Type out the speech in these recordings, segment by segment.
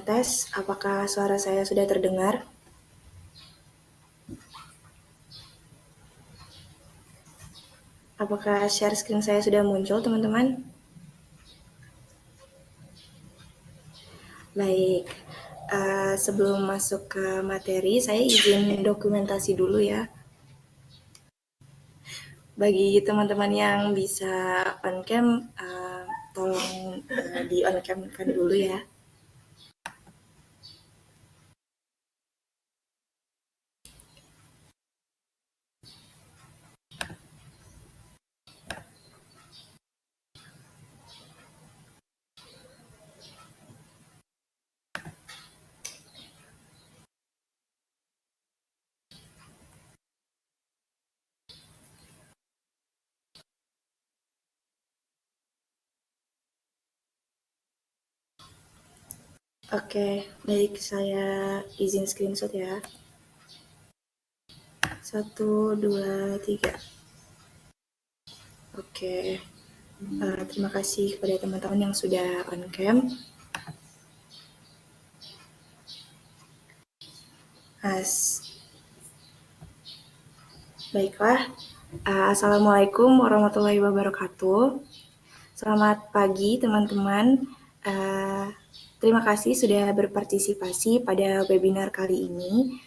Tes, apakah suara saya sudah terdengar? Apakah share screen saya sudah muncul, teman-teman? Baik, sebelum masuk ke materi, saya izin dokumentasi dulu ya. Bagi teman-teman yang bisa on cam, tolong di on cam kan dulu ya. Oke, baik, saya izin screenshot ya. 1, 2, 3. Oke, terima kasih kepada teman-teman yang sudah on cam. Baiklah, Assalamualaikum warahmatullahi wabarakatuh. Selamat pagi teman-teman. Terima kasih sudah berpartisipasi pada webinar kali ini.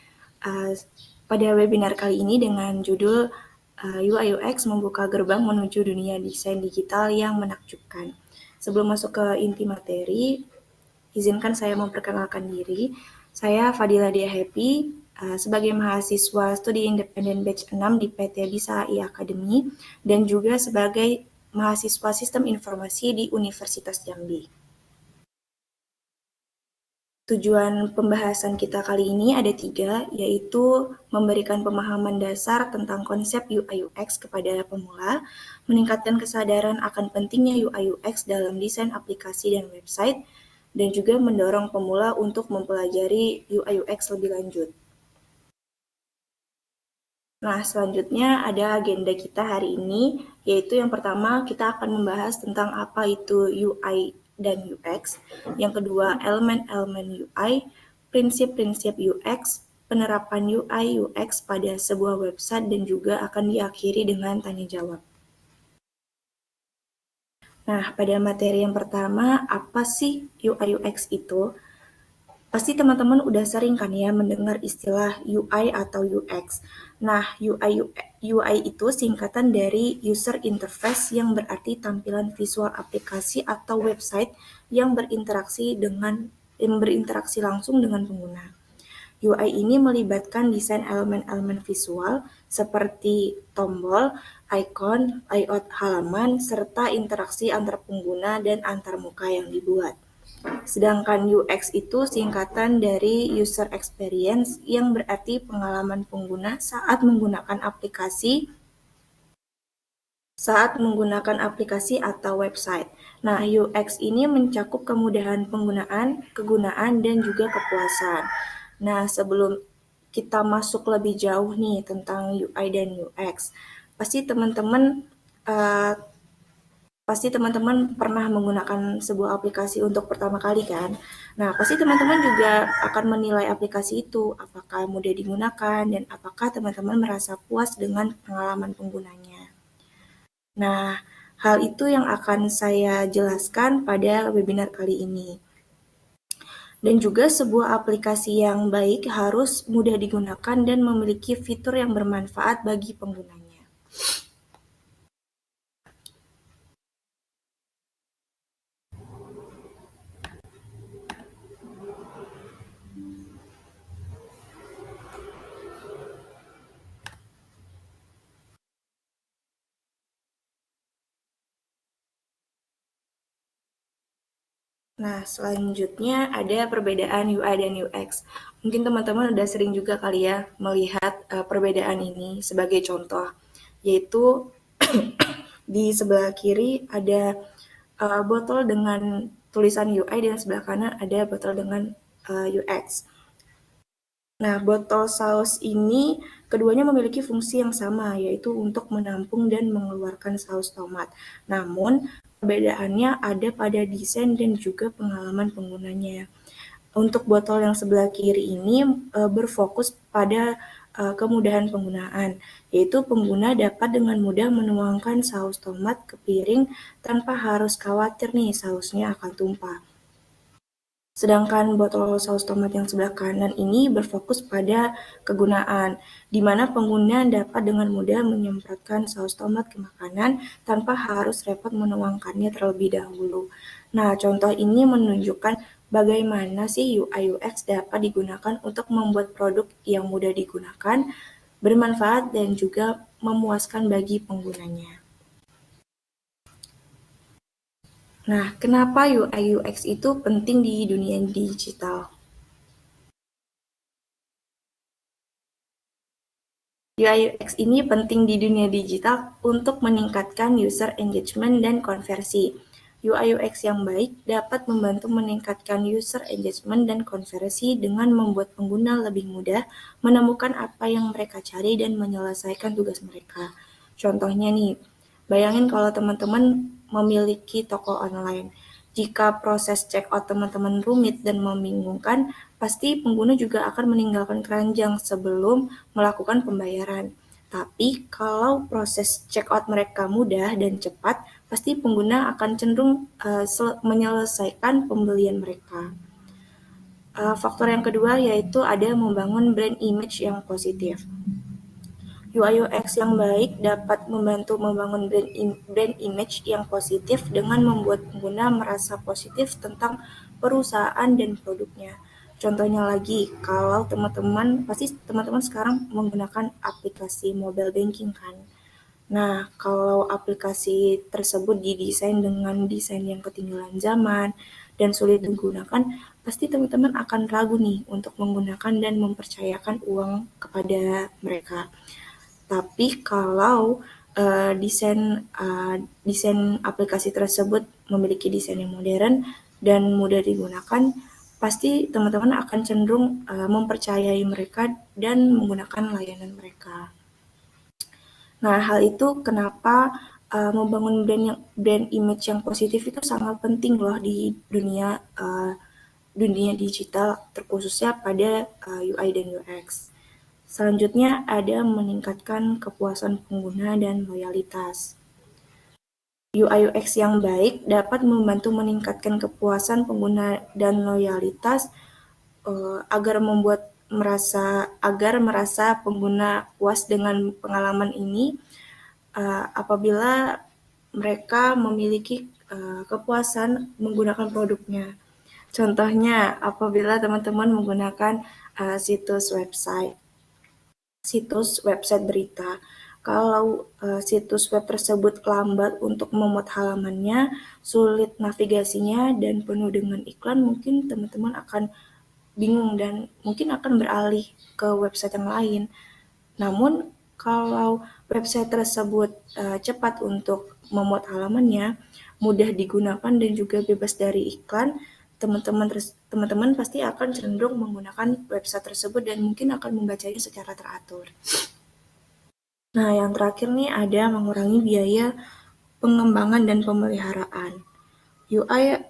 Pada webinar kali ini dengan judul UI UX membuka gerbang menuju dunia desain digital yang menakjubkan. Sebelum masuk ke inti materi, izinkan saya memperkenalkan diri. Saya Fadila Dia Happy, sebagai mahasiswa studi independen batch 6 di PT Bisa AI Academy dan juga sebagai mahasiswa sistem informasi di Universitas Jambi. Tujuan pembahasan kita kali ini ada 3, yaitu memberikan pemahaman dasar tentang konsep UI UX kepada pemula, meningkatkan kesadaran akan pentingnya UI UX dalam desain aplikasi dan website, dan juga mendorong pemula untuk mempelajari UI UX lebih lanjut. Nah, selanjutnya ada agenda kita hari ini, yaitu yang pertama kita akan membahas tentang apa itu UI dan UX. Yang kedua, elemen-elemen UI, prinsip-prinsip UX, penerapan UI UX pada sebuah website, dan juga akan diakhiri dengan tanya jawab. Nah, pada materi yang pertama, apa sih UI UX itu? Pasti teman-teman udah sering kan ya mendengar istilah UI atau UX. Nah, UI itu singkatan dari User Interface yang berarti tampilan visual aplikasi atau website yang berinteraksi langsung dengan pengguna. UI ini melibatkan desain elemen-elemen visual seperti tombol, icon, layout halaman, serta interaksi antar pengguna dan antar muka yang dibuat. Sedangkan UX itu singkatan dari User Experience yang berarti pengalaman pengguna saat menggunakan aplikasi atau website. Nah, UX ini mencakup kemudahan penggunaan, kegunaan, dan juga kepuasan. Nah, sebelum kita masuk lebih jauh nih tentang UI dan UX, pasti teman-teman pernah menggunakan sebuah aplikasi untuk pertama kali kan? Nah, pasti teman-teman juga akan menilai aplikasi itu, apakah mudah digunakan dan apakah teman-teman merasa puas dengan pengalaman penggunanya. Nah, hal itu yang akan saya jelaskan pada webinar kali ini. Dan juga sebuah aplikasi yang baik harus mudah digunakan dan memiliki fitur yang bermanfaat bagi penggunanya. Nah, selanjutnya ada perbedaan UI dan UX. Mungkin teman-teman udah sering juga kali ya melihat perbedaan ini sebagai contoh, yaitu di sebelah kiri ada botol dengan tulisan UI dan sebelah kanan ada botol dengan UX. Nah, botol saus ini keduanya memiliki fungsi yang sama, yaitu untuk menampung dan mengeluarkan saus tomat. Namun, perbedaannya ada pada desain dan juga pengalaman penggunanya. Untuk botol yang sebelah kiri ini berfokus pada kemudahan penggunaan, yaitu pengguna dapat dengan mudah menuangkan saus tomat ke piring tanpa harus khawatir nih sausnya akan tumpah. Sedangkan botol saus tomat yang sebelah kanan ini berfokus pada kegunaan, di mana pengguna dapat dengan mudah menyemprotkan saus tomat ke makanan tanpa harus repot menuangkannya terlebih dahulu. Nah, contoh ini menunjukkan bagaimana sih UI UX dapat digunakan untuk membuat produk yang mudah digunakan, bermanfaat, dan juga memuaskan bagi penggunanya. Nah, kenapa UI UX itu penting di dunia digital? UI UX ini penting di dunia digital untuk meningkatkan user engagement dan konversi. UI UX yang baik dapat membantu meningkatkan user engagement dan konversi dengan membuat pengguna lebih mudah menemukan apa yang mereka cari dan menyelesaikan tugas mereka. Contohnya nih, bayangin kalau teman-teman memiliki toko online. Jika proses check out teman-teman rumit dan membingungkan, pasti pengguna juga akan meninggalkan keranjang sebelum melakukan pembayaran. Tapi kalau proses check out mereka mudah dan cepat, pasti pengguna akan cenderung menyelesaikan pembelian mereka. Faktor yang kedua yaitu ada membangun brand image yang positif. UI UX yang baik dapat membantu membangun brand image yang positif dengan membuat pengguna merasa positif tentang perusahaan dan produknya. Contohnya lagi, kalau teman-teman sekarang menggunakan aplikasi mobile banking kan. Nah, kalau aplikasi tersebut didesain dengan desain yang ketinggalan zaman dan sulit digunakan, pasti teman-teman akan ragu nih untuk menggunakan dan mempercayakan uang kepada mereka. Tapi kalau desain aplikasi tersebut memiliki desain yang modern dan mudah digunakan, pasti teman-teman akan cenderung mempercayai mereka dan menggunakan layanan mereka. Nah, hal itu kenapa membangun brand image yang positif itu sangat penting loh di dunia digital, terkhususnya pada UI dan UX. Selanjutnya ada meningkatkan kepuasan pengguna dan loyalitas. UI UX yang baik dapat membantu meningkatkan kepuasan pengguna dan loyalitas agar merasa pengguna puas dengan pengalaman ini apabila mereka memiliki kepuasan menggunakan produknya. Contohnya apabila teman-teman menggunakan situs website berita. Kalau situs web tersebut lambat untuk memuat halamannya, sulit navigasinya, dan penuh dengan iklan, mungkin teman-teman akan bingung dan mungkin akan beralih ke website yang lain. Namun, kalau website tersebut cepat untuk memuat halamannya, mudah digunakan dan juga bebas dari iklan, teman-teman pasti akan cenderung menggunakan website tersebut dan mungkin akan membacanya secara teratur. Nah, yang terakhir nih ada mengurangi biaya pengembangan dan pemeliharaan. UI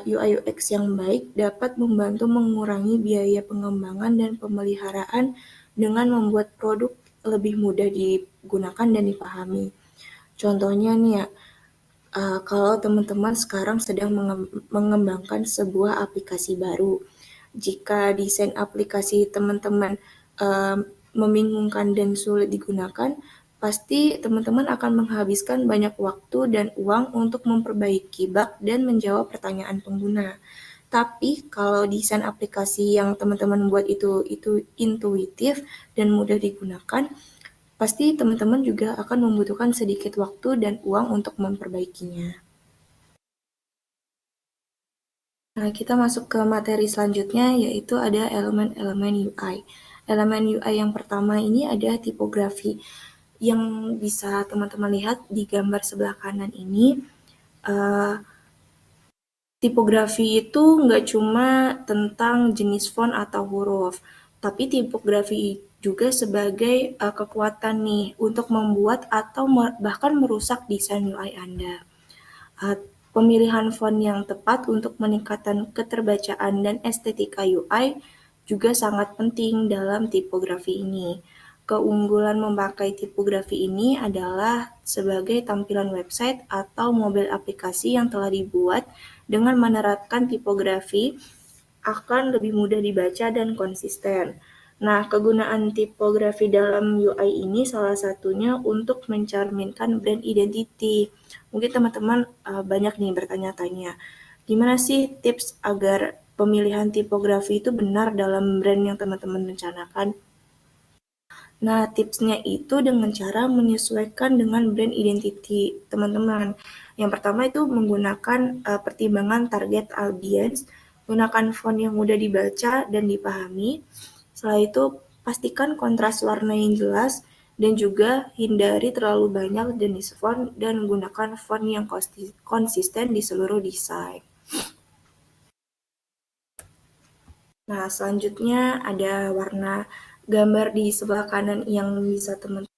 UX yang baik dapat membantu mengurangi biaya pengembangan dan pemeliharaan dengan membuat produk lebih mudah digunakan dan dipahami. Contohnya nih ya, kalau teman-teman sekarang sedang mengembangkan sebuah aplikasi baru, jika desain aplikasi teman-teman membingungkan dan sulit digunakan, pasti teman-teman akan menghabiskan banyak waktu dan uang untuk memperbaiki bug dan menjawab pertanyaan pengguna. Tapi kalau desain aplikasi yang teman-teman buat itu intuitif dan mudah digunakan, pasti teman-teman juga akan membutuhkan sedikit waktu dan uang untuk memperbaikinya. Nah, kita masuk ke materi selanjutnya, yaitu ada elemen-elemen UI. Elemen UI yang pertama ini ada tipografi. Yang bisa teman-teman lihat di gambar sebelah kanan ini, tipografi itu nggak cuma tentang jenis font atau huruf, tapi tipografi juga sebagai kekuatan nih untuk membuat atau bahkan merusak desain UI Anda. Pemilihan font yang tepat untuk meningkatkan keterbacaan dan estetika UI juga sangat penting dalam tipografi ini. Keunggulan memakai tipografi ini adalah sebagai tampilan website atau mobile aplikasi yang telah dibuat dengan menerapkan tipografi akan lebih mudah dibaca dan konsisten. Nah, kegunaan tipografi dalam UI ini salah satunya untuk mencerminkan brand identity. Mungkin teman-teman banyak nih bertanya-tanya, gimana sih tips agar pemilihan tipografi itu benar dalam brand yang teman-teman rencanakan? Nah, tipsnya itu dengan cara menyesuaikan dengan brand identity teman-teman. Yang pertama itu menggunakan pertimbangan target audience, gunakan font yang mudah dibaca dan dipahami. Setelah itu, pastikan kontras warna yang jelas dan juga hindari terlalu banyak jenis font dan gunakan font yang konsisten di seluruh desain. Nah, selanjutnya ada warna gambar di sebelah kanan yang bisa teman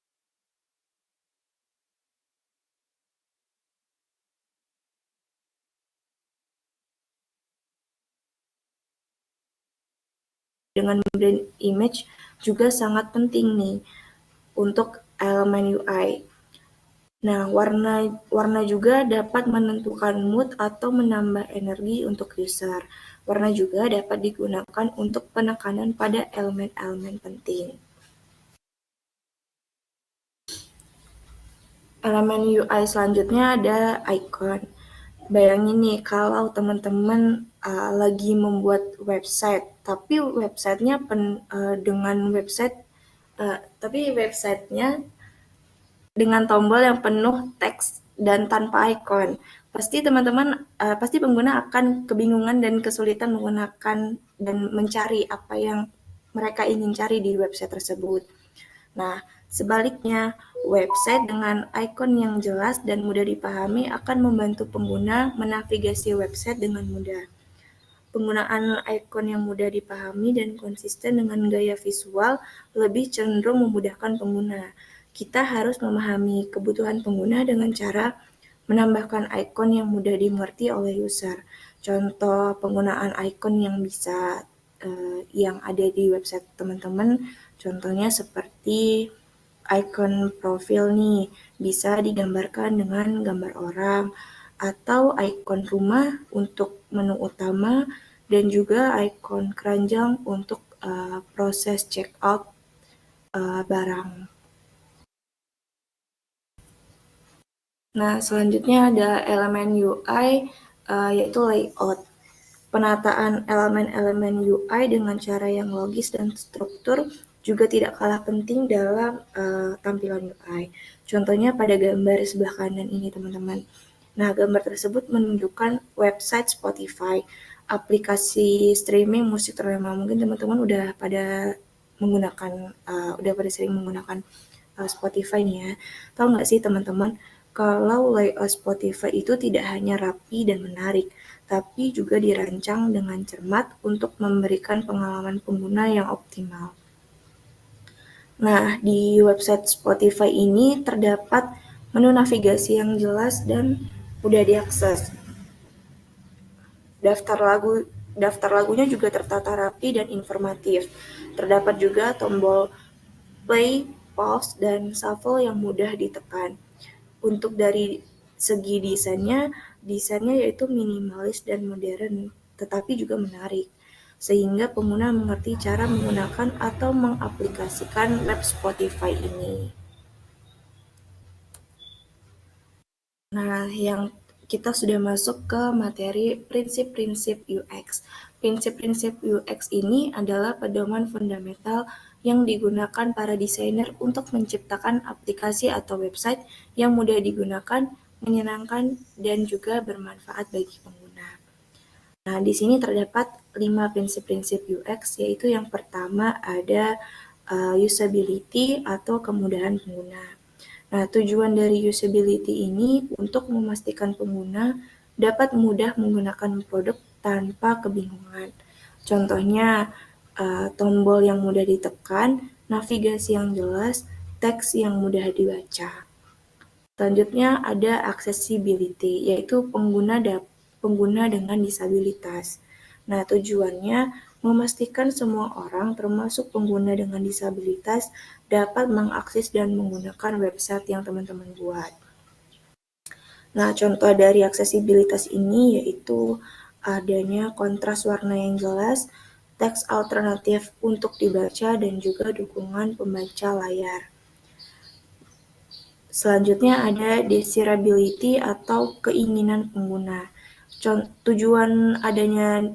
dengan brand image juga sangat penting nih untuk elemen UI. Nah, warna juga dapat menentukan mood atau menambah energi untuk user. Warna juga dapat digunakan untuk penekanan pada elemen-elemen penting. Elemen UI selanjutnya ada icon. Bayangin nih kalau teman-teman lagi membuat website, tapi websitenya dengan websitenya dengan tombol yang penuh teks dan tanpa icon. Pasti pengguna akan kebingungan dan kesulitan menggunakan dan mencari apa yang mereka ingin cari di website tersebut. Nah, sebaliknya, website dengan ikon yang jelas dan mudah dipahami akan membantu pengguna menavigasi website dengan mudah. Penggunaan ikon yang mudah dipahami dan konsisten dengan gaya visual lebih cenderung memudahkan pengguna. Kita harus memahami kebutuhan pengguna dengan cara menambahkan ikon yang mudah dimengerti oleh user. Contoh penggunaan ikon yang ada di website teman-teman, contohnya seperti ikon profil nih, bisa digambarkan dengan gambar orang, atau ikon rumah untuk menu utama, dan juga ikon keranjang untuk proses check out barang. Nah, selanjutnya ada elemen UI, yaitu layout. Penataan elemen-elemen UI dengan cara yang logis dan struktur juga tidak kalah penting dalam tampilan UI. Contohnya pada gambar sebelah kanan ini, teman-teman. Nah, gambar tersebut menunjukkan website Spotify, aplikasi streaming musik ternama. Mungkin teman-teman udah pada sering menggunakan Spotify nih ya. Tahu nggak sih teman-teman, kalau layout Spotify itu tidak hanya rapi dan menarik, tapi juga dirancang dengan cermat untuk memberikan pengalaman pengguna yang optimal. Nah, di website Spotify ini terdapat menu navigasi yang jelas dan mudah diakses. Daftar lagunya juga tertata rapi dan informatif. Terdapat juga tombol play, pause, dan shuffle yang mudah ditekan. Untuk dari segi desainnya yaitu minimalis dan modern, tetapi juga menarik, sehingga pengguna mengerti cara menggunakan atau mengaplikasikan web Spotify ini. Nah, yang kita sudah masuk ke materi prinsip-prinsip UX. Prinsip-prinsip UX ini adalah pedoman fundamental yang digunakan para desainer untuk menciptakan aplikasi atau website yang mudah digunakan, menyenangkan, dan juga bermanfaat bagi pengguna. Nah, di sini terdapat 5 prinsip-prinsip UX, yaitu yang pertama ada usability atau kemudahan pengguna. Nah, tujuan dari usability ini untuk memastikan pengguna dapat mudah menggunakan produk tanpa kebingungan. Contohnya, tombol yang mudah ditekan, navigasi yang jelas, teks yang mudah dibaca. Selanjutnya ada accessibility, yaitu pengguna dengan disabilitas. Nah, tujuannya memastikan semua orang, termasuk pengguna dengan disabilitas, dapat mengakses dan menggunakan website yang teman-teman buat. Nah, contoh dari aksesibilitas ini yaitu adanya kontras warna yang jelas, teks alternatif untuk dibaca, dan juga dukungan pembaca layar. Selanjutnya ada desirability atau keinginan pengguna. Tujuan adanya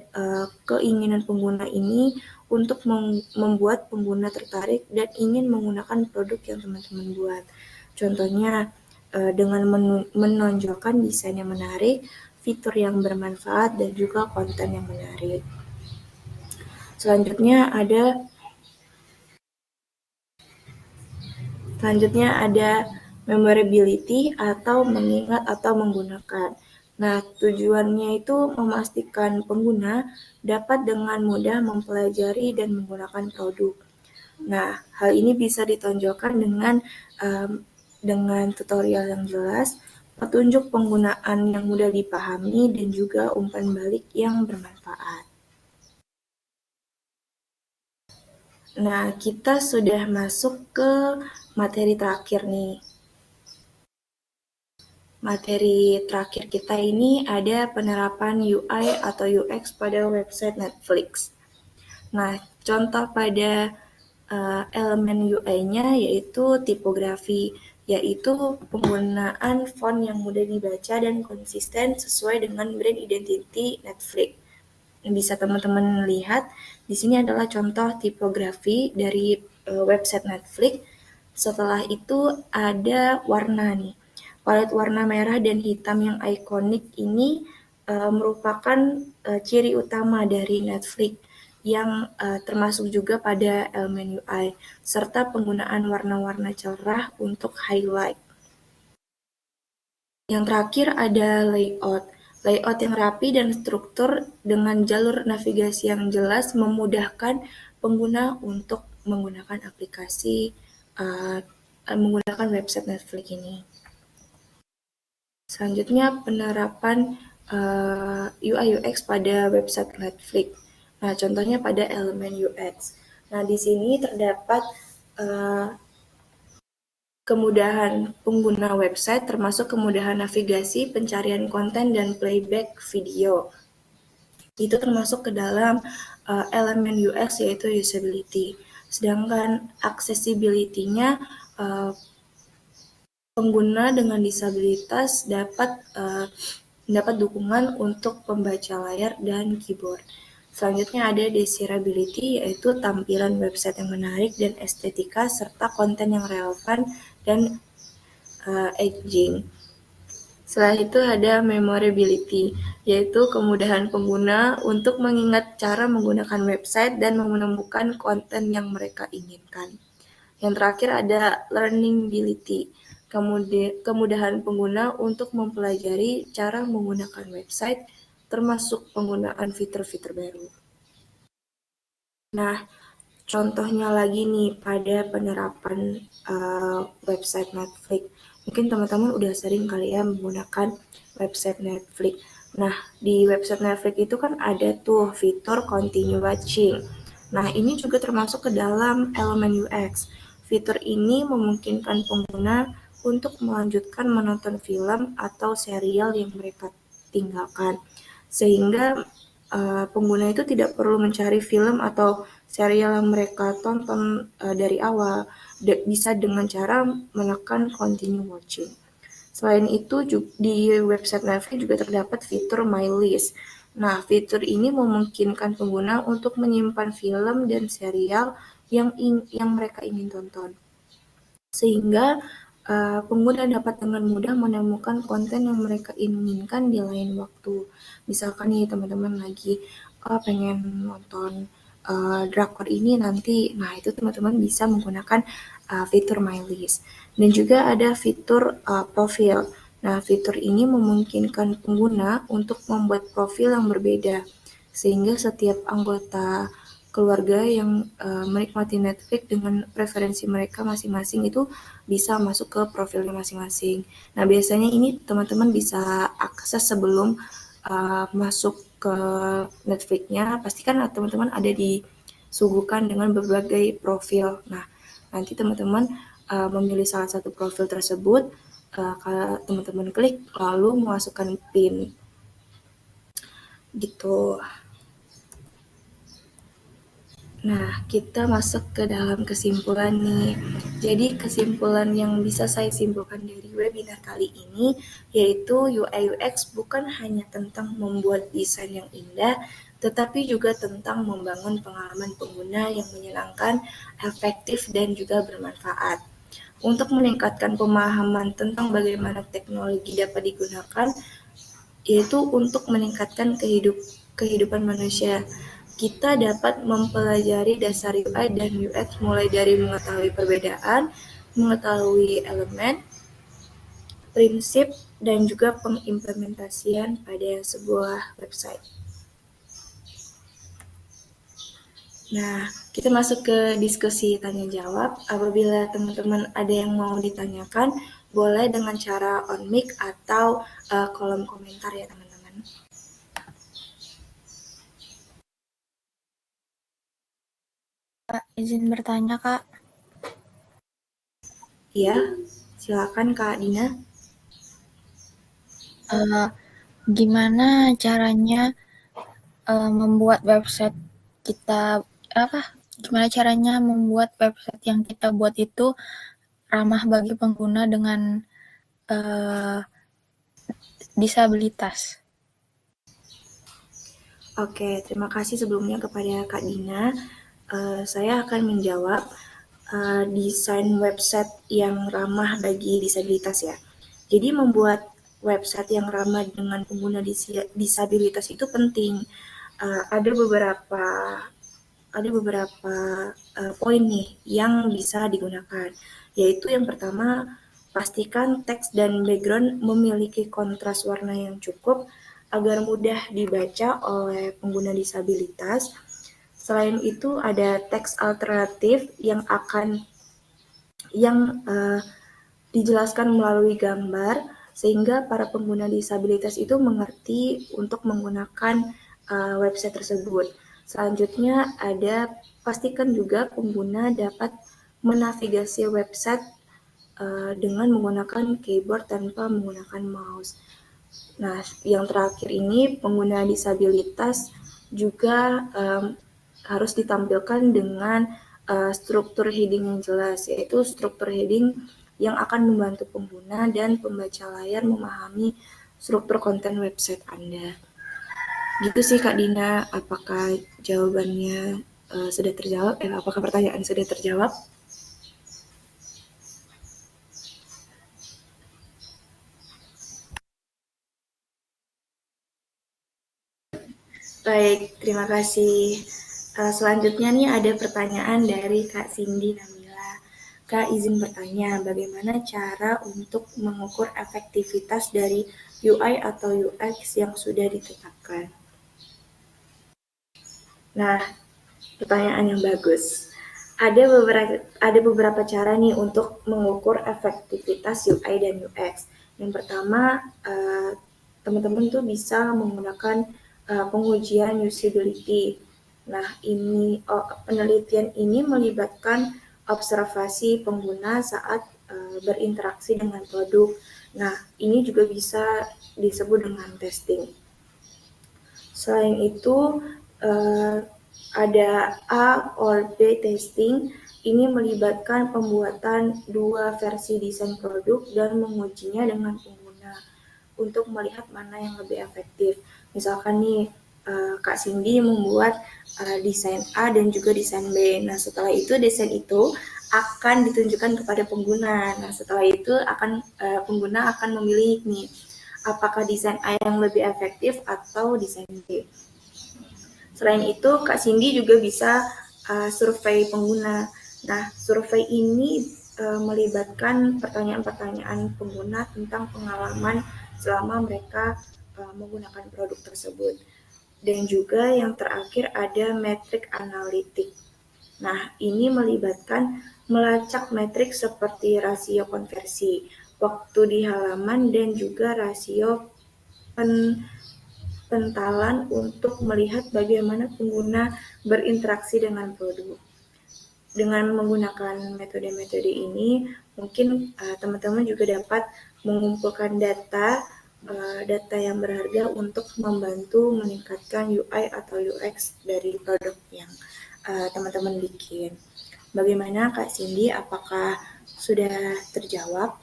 keinginan pengguna ini untuk membuat pengguna tertarik dan ingin menggunakan produk yang teman-teman buat. Contohnya dengan menonjolkan desain yang menarik, fitur yang bermanfaat, dan juga konten yang menarik. Selanjutnya ada memorability atau mengingat atau menggunakan. Nah, tujuannya itu memastikan pengguna dapat dengan mudah mempelajari dan menggunakan produk. Nah, hal ini bisa ditonjolkan dengan tutorial yang jelas, petunjuk penggunaan yang mudah dipahami, dan juga umpan balik yang bermanfaat. Nah, kita sudah masuk ke materi terakhir nih. Materi terakhir kita ini ada penerapan UI atau UX pada website Netflix. Nah, contoh pada elemen UI-nya yaitu tipografi, yaitu penggunaan font yang mudah dibaca dan konsisten sesuai dengan brand identity Netflix. Bisa teman-teman lihat, di sini adalah contoh tipografi dari website Netflix. Setelah itu ada warna nih. Palet warna merah dan hitam yang ikonik ini merupakan ciri utama dari Netflix yang termasuk juga pada elemen UI, serta penggunaan warna-warna cerah untuk highlight. Yang terakhir ada layout. Layout yang rapi dan struktur dengan jalur navigasi yang jelas memudahkan pengguna untuk menggunakan menggunakan website Netflix ini. Selanjutnya penerapan UI UX pada website Netflix. Nah, contohnya pada elemen UX. Nah, di sini terdapat kemudahan pengguna website termasuk kemudahan navigasi, pencarian konten, dan playback video. Itu termasuk ke dalam elemen UX yaitu usability. Sedangkan accessibility-nya pengguna dengan disabilitas dapat dukungan untuk pembaca layar dan keyboard. Selanjutnya ada desirability, yaitu tampilan website yang menarik dan estetika serta konten yang relevan dan engaging. Setelah itu ada memorability, yaitu kemudahan pengguna untuk mengingat cara menggunakan website dan menemukan konten yang mereka inginkan. Yang terakhir ada learningability, kemudahan pengguna untuk mempelajari cara menggunakan website, termasuk penggunaan fitur-fitur baru. Nah, contohnya lagi nih pada penerapan website Netflix. Mungkin teman-teman udah sering kali ya menggunakan website Netflix. Nah, di website Netflix itu kan ada tuh fitur continue watching. Nah, ini juga termasuk ke dalam elemen UX. Fitur ini memungkinkan pengguna untuk melanjutkan menonton film atau serial yang mereka tinggalkan. Sehingga pengguna itu tidak perlu mencari film atau serial yang mereka tonton dari awal, bisa dengan cara menekan continue watching. Selain itu, di website Netflix juga terdapat fitur My List. Nah, fitur ini memungkinkan pengguna untuk menyimpan film dan serial yang mereka ingin tonton. Sehingga pengguna dapat dengan mudah menemukan konten yang mereka inginkan di lain waktu. Misalkan nih teman-teman lagi pengen nonton drakor ini nanti, nah itu teman-teman bisa menggunakan fitur My List. Dan juga ada fitur profil. Nah, fitur ini memungkinkan pengguna untuk membuat profil yang berbeda, sehingga setiap anggota keluarga yang menikmati Netflix dengan preferensi mereka masing-masing itu bisa masuk ke profilnya masing-masing. Nah, biasanya ini teman-teman bisa akses sebelum masuk ke Netflix-nya. Pastikan teman-teman ada disuguhkan dengan berbagai profil. Nah, nanti teman-teman memilih salah satu profil tersebut, kalau teman-teman klik lalu memasukkan PIN gitu. Nah, kita masuk ke dalam kesimpulan nih. Jadi kesimpulan yang bisa saya simpulkan dari webinar kali ini yaitu UI UX bukan hanya tentang membuat desain yang indah, tetapi juga tentang membangun pengalaman pengguna yang menyenangkan, efektif, dan juga bermanfaat. Untuk meningkatkan pemahaman tentang bagaimana teknologi dapat digunakan, yaitu untuk meningkatkan kehidupan manusia. Kita dapat mempelajari dasar UI dan UX mulai dari mengetahui perbedaan, mengetahui elemen, prinsip, dan juga pengimplementasian pada sebuah website. Nah, kita masuk ke diskusi tanya jawab. Apabila teman-teman ada yang mau ditanyakan, boleh dengan cara on mic atau kolom komentar ya teman-teman. Izin bertanya, Kak. Iya, silakan Kak Dina. Gimana caranya membuat website kita gimana caranya membuat website yang kita buat itu ramah bagi pengguna dengan disabilitas? Oke, terima kasih sebelumnya kepada Kak Dina. Saya akan menjawab desain website yang ramah bagi disabilitas ya. Jadi membuat website yang ramah dengan pengguna disabilitas itu penting. Ada beberapa poin nih yang bisa digunakan, yaitu yang pertama, pastikan teks dan background memiliki kontras warna yang cukup agar mudah dibaca oleh pengguna disabilitas. Selain itu ada teks alternatif yang dijelaskan melalui gambar sehingga para pengguna disabilitas itu mengerti untuk menggunakan website tersebut. Selanjutnya ada pastikan juga pengguna dapat menavigasi website dengan menggunakan keyboard tanpa menggunakan mouse. Nah, yang terakhir ini pengguna disabilitas juga harus ditampilkan dengan struktur heading yang jelas, yaitu struktur heading yang akan membantu pengguna dan pembaca layar memahami struktur konten website Anda. Gitu sih Kak Dina, apakah jawabannya sudah terjawab? Apakah pertanyaan sudah terjawab? Baik, terima kasih. Selanjutnya nih ada pertanyaan dari Kak Cindy Namila. Kak izin bertanya, bagaimana cara untuk mengukur efektivitas dari UI atau UX yang sudah ditetapkan? Nah, pertanyaan yang bagus. Ada beberapa cara nih untuk mengukur efektivitas UI dan UX. Yang pertama, teman-teman tuh bisa menggunakan pengujian usability. Nah, penelitian ini melibatkan observasi pengguna saat berinteraksi dengan produk. Nah, ini juga bisa disebut dengan testing. Selain itu, ada A or B testing. Ini melibatkan pembuatan dua versi desain produk dan mengujinya dengan pengguna untuk melihat mana yang lebih efektif. Misalkan nih, Kak Cindy membuat desain A dan juga desain B. Nah, setelah itu desain itu akan ditunjukkan kepada pengguna. Nah, setelah itu pengguna akan memilih nih, apakah desain A yang lebih efektif atau desain B. Selain itu, Kak Cindy juga bisa survei pengguna. Nah, survei ini melibatkan pertanyaan-pertanyaan pengguna tentang pengalaman selama mereka menggunakan produk tersebut. Dan juga yang terakhir ada metrik analitik. Nah, ini melibatkan melacak metrik seperti rasio konversi, waktu di halaman, dan juga rasio pentalan untuk melihat bagaimana pengguna berinteraksi dengan produk. Dengan menggunakan metode-metode ini, mungkin teman-teman juga dapat mengumpulkan data yang berharga untuk membantu meningkatkan UI atau UX dari produk yang teman-teman bikin. Bagaimana Kak Cindy, apakah sudah terjawab?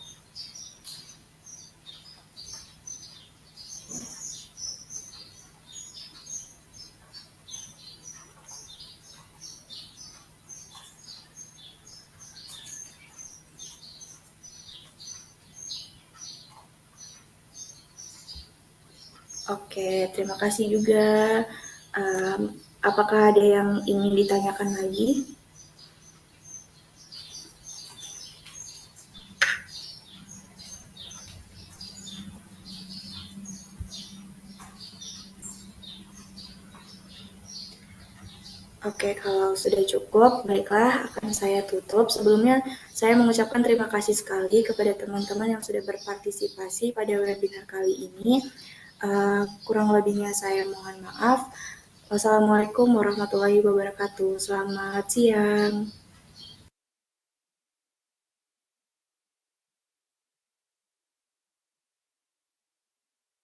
Oke, terima kasih juga. Apakah ada yang ingin ditanyakan lagi? Oke, kalau sudah cukup, baiklah akan saya tutup. Sebelumnya, saya mengucapkan terima kasih sekali kepada teman-teman yang sudah berpartisipasi pada webinar kali ini. Kurang lebihnya saya mohon maaf. Wassalamualaikum warahmatullahi wabarakatuh. Selamat siang.